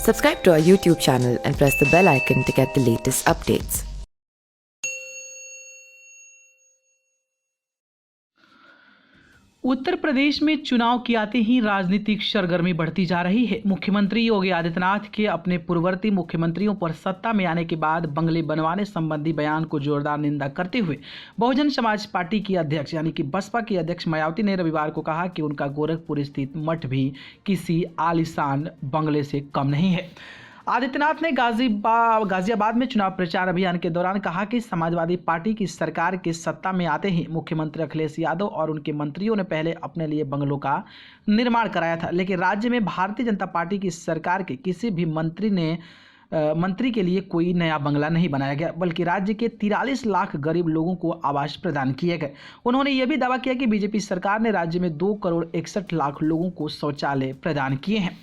Subscribe to our YouTube channel and press the bell icon to get the latest updates. Uttar Pradesh में चुनाव के आते ही राजनीतिक सरगर्मी बढ़ती जा रही है। मुख्यमंत्री योगी आदित्यनाथ के अपने पूर्ववर्ती मुख्यमंत्रियों पर सत्ता में आने के बाद बंगले बनवाने संबंधी बयान को जोरदार निंदा करते हुए बहुजन समाज पार्टी की अध्यक्ष यानी कि बसपा की अध्यक्ष मायावती ने रविवार को कहा कि उनका गोरखपुर स्थित मठ भी किसी आलीशान बंगले से कम नहीं है। आदित्यनाथ ने गाजियाबाद में चुनाव प्रचार अभियान के दौरान कहा कि समाजवादी पार्टी की सरकार के सत्ता में आते ही मुख्यमंत्री अखिलेश यादव और उनके मंत्रियों ने पहले अपने लिए बंगलों का निर्माण कराया था, लेकिन राज्य में भारतीय जनता पार्टी की सरकार के किसी भी मंत्री के लिए कोई नया बंगला नहीं बनाया गया, बल्कि राज्य के 43 लाख गरीब लोगों को आवास प्रदान किए गए। उन्होंने यह भी दावा किया कि बीजेपी सरकार ने राज्य में 2 करोड़ 61 लाख लोगों को शौचालय प्रदान किए हैं।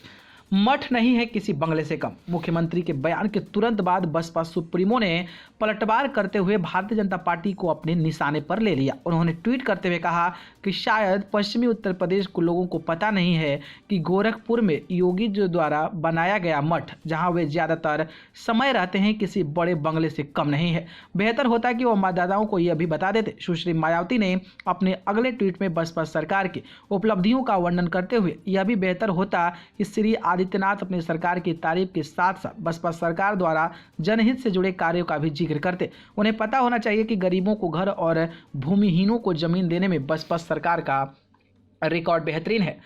मठ नहीं है किसी बंगले से कम। मुख्यमंत्री के बयान के तुरंत बाद बसपा सुप्रीमो ने पलटवार करते हुए भारतीय जनता पार्टी को अपने निशाने पर ले लिया। उन्होंने ट्वीट करते हुए कहा कि शायद पश्चिमी उत्तर प्रदेश के लोगों को पता नहीं है कि गोरखपुर में योगी जी द्वारा बनाया गया मठ, जहां वे ज्यादातर समय रहते हैं, किसी बड़े बंगले से कम नहीं है। बेहतर होता कि वो मतदाताओं को यह भी बता देते। सुश्री मायावती ने अपने अगले ट्वीट में बसपा सरकार की उपलब्धियों का वर्णन करते हुए यह भी बेहतर होता कि श्री आदित्यनाथ अपनी सरकार की तारीफ के साथ साथ बसपा सरकार द्वारा जनहित से जुड़े कार्यों का भी जिक्र करते। उन्हें पता होना चाहिए कि गरीबों को घर और भूमिहीनों को जमीन देने में बसपा सरकार का रिकॉर्ड बेहतरीन है।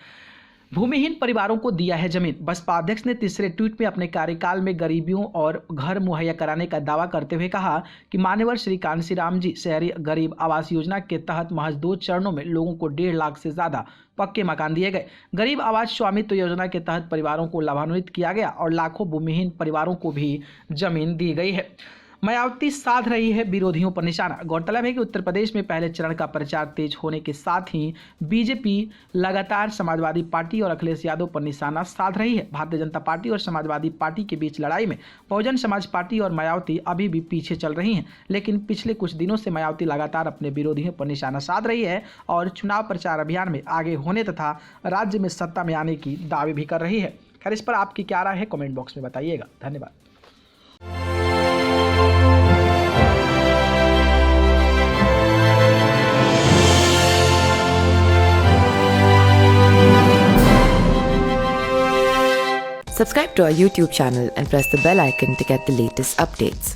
भूमिहीन परिवारों को दिया है जमीन। बसपा अध्यक्ष ने तीसरे ट्वीट में अपने कार्यकाल में गरीबियों और घर मुहैया कराने का दावा करते हुए कहा कि मान्यवर श्री कांशीराम जी शहरी गरीब आवास योजना के तहत महज 2 चरणों में लोगों को 1.5 लाख से ज्यादा पक्के मकान दिए गए। गरीब आवास स्वामित्व योजना के तहत परिवारों को लाभान्वित किया गया और लाखों भूमिहीन परिवारों को भी जमीन दी गई है। मायावती साध रही है विरोधियों पर निशाना। गौरतलब है कि उत्तर प्रदेश में पहले चरण का प्रचार तेज होने के साथ ही बीजेपी लगातार समाजवादी पार्टी और अखिलेश यादव पर निशाना साध रही है। भारतीय जनता पार्टी और समाजवादी पार्टी के बीच लड़ाई में बहुजन समाज पार्टी और मायावती अभी भी पीछे चल रही हैं, लेकिन पिछले कुछ दिनों से मायावती लगातार अपने विरोधियों पर निशाना साध रही है और चुनाव प्रचार अभियान में आगे होने तथा राज्य में सत्ता में आने की दावे भी कर रही है। खैर, इस पर आपकी क्या राय है, कमेंट बॉक्स में बताइएगा। धन्यवाद। Subscribe to our YouTube channel and press the bell icon to get the latest updates.